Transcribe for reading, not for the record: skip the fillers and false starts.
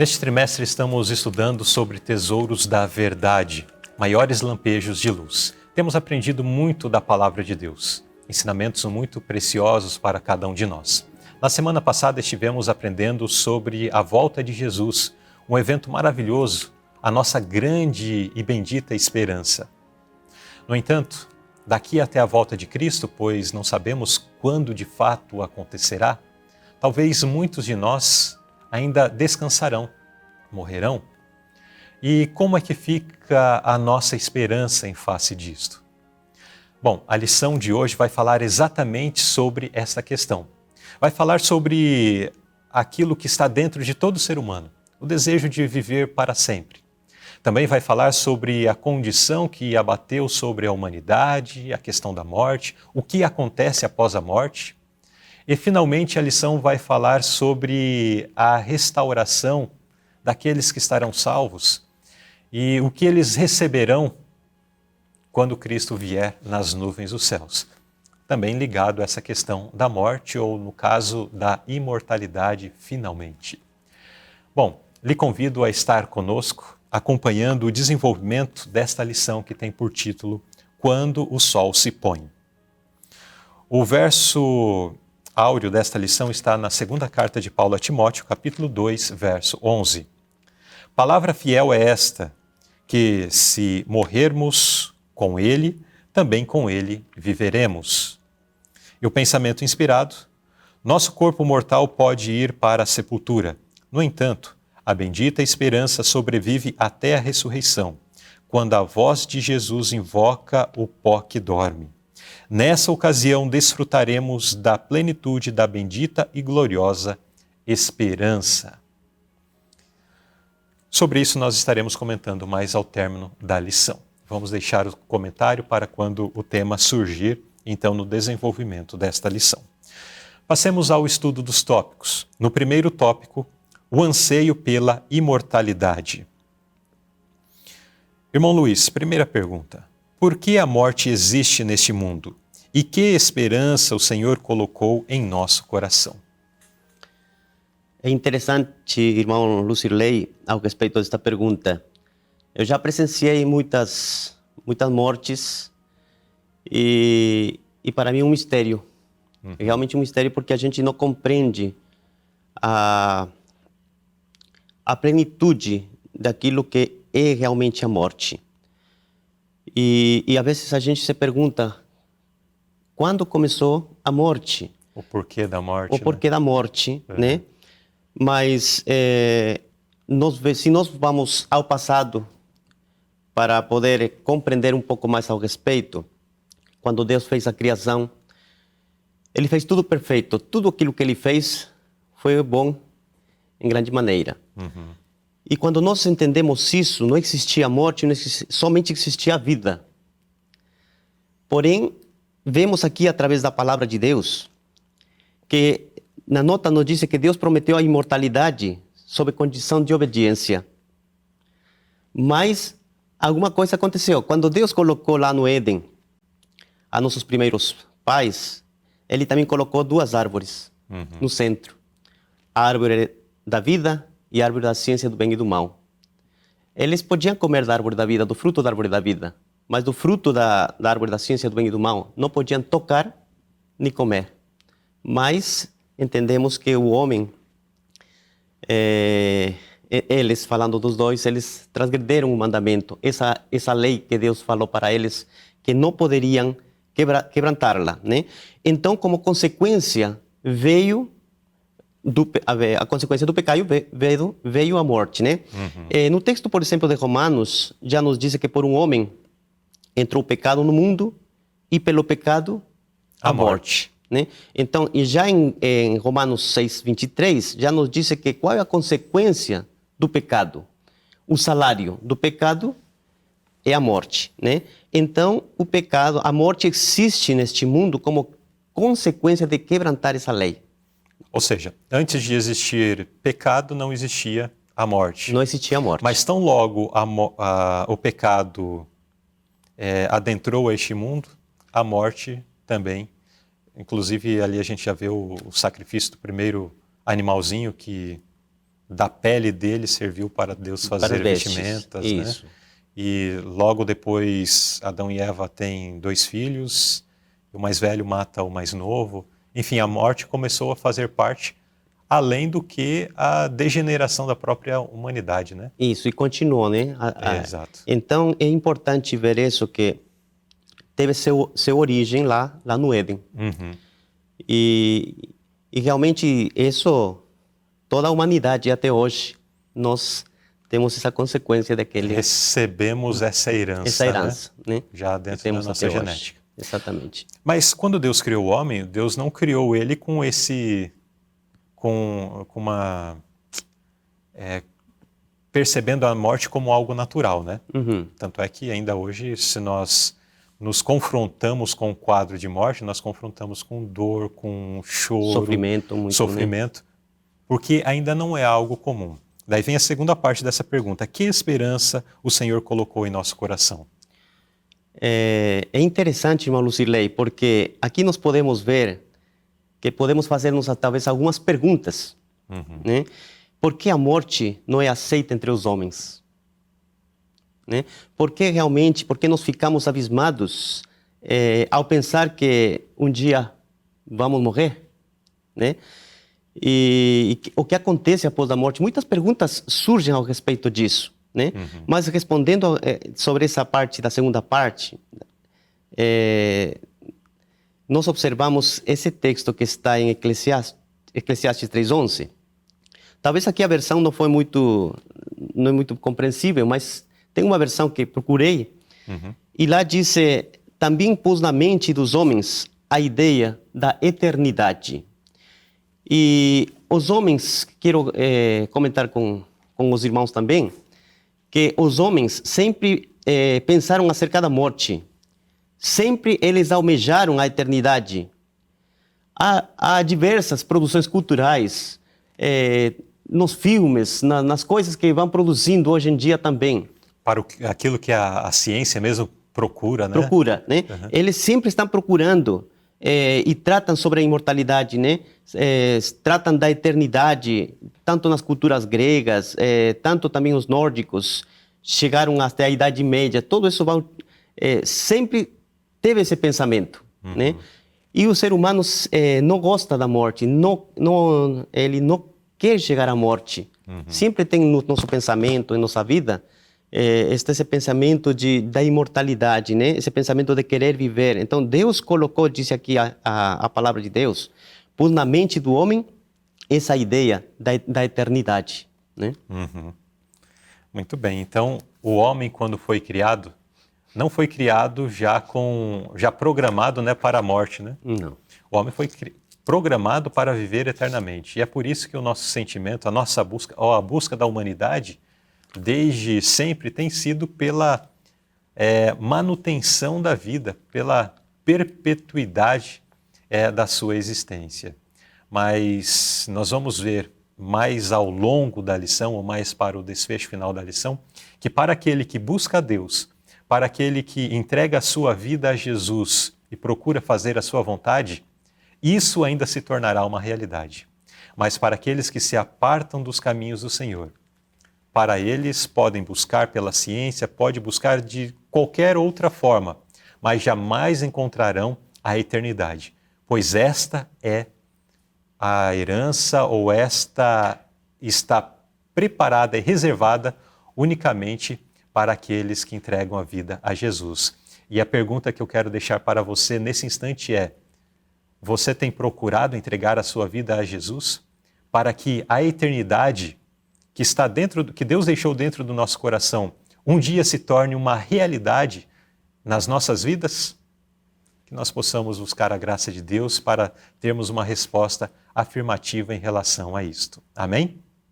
Neste trimestre estamos estudando sobre tesouros da verdade, maiores lampejos de luz. Temos aprendido muito da palavra de Deus, ensinamentos muito preciosos para cada um de nós. Na semana passada estivemos aprendendo sobre a volta de Jesus, um evento maravilhoso, a nossa grande e bendita esperança. No entanto, daqui até a volta de Cristo, pois não sabemos quando de fato acontecerá, talvez muitos de nós ainda descansarão, morrerão. E como é que fica a nossa esperança em face disto? Bom, a lição de hoje vai falar exatamente sobre essa questão. Vai falar sobre aquilo que está dentro de todo ser humano, o desejo de viver para sempre. Também vai falar sobre a condição que abateu sobre a humanidade, a questão da morte, o que acontece após a morte. E, finalmente, a lição vai falar sobre a restauração daqueles que estarão salvos e o que eles receberão quando Cristo vier nas nuvens dos céus. Também ligado a essa questão da morte ou, no caso, da imortalidade, finalmente. Bom, lhe convido a estar conosco, acompanhando o desenvolvimento desta lição que tem por título Quando o Sol se Põe. O verso áureo desta lição está na segunda carta de Paulo a Timóteo, capítulo 2, verso 11. Palavra fiel é esta, que se morrermos com ele, também com ele viveremos. E o pensamento inspirado, nosso corpo mortal pode ir para a sepultura. No entanto, a bendita esperança sobrevive até a ressurreição, quando a voz de Jesus invoca o pó que dorme. Nessa ocasião, desfrutaremos da plenitude da bendita e gloriosa esperança. Sobre isso nós estaremos comentando mais ao término da lição. Vamos deixar o comentário para quando o tema surgir, então, no desenvolvimento desta lição. Passemos ao estudo dos tópicos. No primeiro tópico, o anseio pela imortalidade. Irmão Luiz, primeira pergunta. Por que a morte existe neste mundo? E que esperança o Senhor colocou em nosso coração? É interessante, irmão Lucirley, ao respeito desta pergunta. Eu já presenciei muitas mortes e para mim é um mistério. É realmente um mistério porque a gente não compreende a plenitude daquilo que é realmente a morte. E às vezes a gente se pergunta, quando começou a morte? O porquê da morte. O porquê da morte, né? Mas se nós vamos ao passado para poder compreender um pouco mais ao respeito, quando Deus fez a criação, Ele fez tudo perfeito. Tudo aquilo que Ele fez foi bom em grande maneira. E quando nós entendemos isso, não existia morte, somente existia a vida. Porém, vemos aqui através da palavra de Deus, que na nota nos diz que Deus prometeu a imortalidade sob condição de obediência. Mas alguma coisa aconteceu. Quando Deus colocou lá no Éden a nossos primeiros pais, Ele também colocou duas árvores no centro. A árvore da vida e a árvore da ciência do bem e do mal. Eles podiam comer da árvore da vida, do fruto da árvore da vida, mas do fruto da árvore da ciência do bem e do mal não podiam tocar nem comer. Mas entendemos que o homem, eles, falando dos dois, eles transgrediram o mandamento, essa lei que Deus falou para eles, que não poderiam quebrantá-la, né? Então, como consequência, veio a consequência do pecado veio a morte, né? No texto, por exemplo, de Romanos, já nos diz que por um homem entrou o pecado no mundo e pelo pecado a morte, né? Então, e já em Romanos 6:23, já nos diz que qual é a consequência do pecado? O salário do pecado é a morte, né? Então, o pecado, a morte existe neste mundo como consequência de quebrantar essa lei. Ou seja, antes de existir pecado, não existia a morte. Não existia a morte. Mas tão logo o pecado adentrou este mundo, a morte também. Inclusive, ali a gente já vê o sacrifício do primeiro animalzinho que da pele dele serviu para Deus fazer Para vestes. vestimentas, Isso. né? E logo depois Adão e Eva têm 2 filhos, o mais velho mata o mais novo. Enfim, a morte começou a fazer parte, além do que a degeneração da própria humanidade, né? Isso, e continuou, né? Exato. Então, é importante ver isso, que teve seu origem lá no Éden. Uhum. E realmente isso, toda a humanidade até hoje, nós temos essa consequência daquele... Recebemos essa herança, né? Já Que dentro da temos nossa até hoje. genética. Exatamente. Mas quando Deus criou o homem, Deus não criou ele com esse... com uma... percebendo a morte como algo natural, né? Uhum. Tanto é que ainda hoje, se nós nos confrontamos com o quadro de morte, nós confrontamos com dor, com choro, Sofrimento, muito, sofrimento, porque ainda não é algo comum. Daí vem a segunda parte dessa pergunta: que esperança o Senhor colocou em nosso coração? É interessante, irmão Lucirley, porque aqui nós podemos ver que podemos fazer-nos talvez algumas perguntas, né? Por que a morte não é aceita entre os homens? Né? Por que nós ficamos abismados ao pensar que um dia vamos morrer? Né? E o que acontece após a morte? Muitas perguntas surgem ao respeito disso. Né? Mas respondendo sobre essa parte, da segunda parte, nós observamos esse texto que está em Eclesiastes 3:11. Talvez aqui a versão não é muito compreensível, mas tem uma versão que procurei, e lá diz: também pus na mente dos homens a ideia da eternidade. E os homens, quero comentar com os irmãos também, que os homens sempre pensaram acerca da morte. Sempre eles almejaram a eternidade. Há diversas produções culturais, nos filmes, nas coisas que vão produzindo hoje em dia também. Para aquilo que a ciência mesmo procura, né? Procura, né? Eles sempre estão procurando e tratam sobre a imortalidade, né? Tratam da eternidade, tanto nas culturas gregas, tanto também os nórdicos, chegaram até a Idade Média, todo isso sempre teve esse pensamento, né? E o ser humano não gosta da morte, ele não quer chegar à morte. Sempre tem no nosso pensamento, em nossa vida, esse pensamento da imortalidade, né? Esse pensamento de querer viver. Então, Deus colocou, disse aqui a palavra de Deus, pôs na mente do homem essa ideia da eternidade, né? Muito bem. Então, o homem, quando foi criado, não foi criado já programado, né, para a morte, né? Não. O homem foi programado para viver eternamente. E é por isso que o nosso sentimento, a nossa busca, ou a busca da humanidade, desde sempre tem sido pela manutenção da vida, pela perpetuidade da sua existência. Mas nós vamos ver mais ao longo da lição, ou mais para o desfecho final da lição, que para aquele que busca a Deus, para aquele que entrega a sua vida a Jesus e procura fazer a sua vontade, isso ainda se tornará uma realidade. Mas para aqueles que se apartam dos caminhos do Senhor, para eles podem buscar pela ciência, pode buscar de qualquer outra forma, mas jamais encontrarão a eternidade, pois esta é a herança, ou esta está preparada e reservada unicamente para aqueles que entregam a vida a Jesus. E a pergunta que eu quero deixar para você nesse instante é: você tem procurado entregar a sua vida a Jesus para que a eternidade que Deus deixou dentro do nosso coração um dia se torne uma realidade nas nossas vidas? Que nós possamos buscar a graça de Deus para termos uma resposta afirmativa em relação a isto. Amém?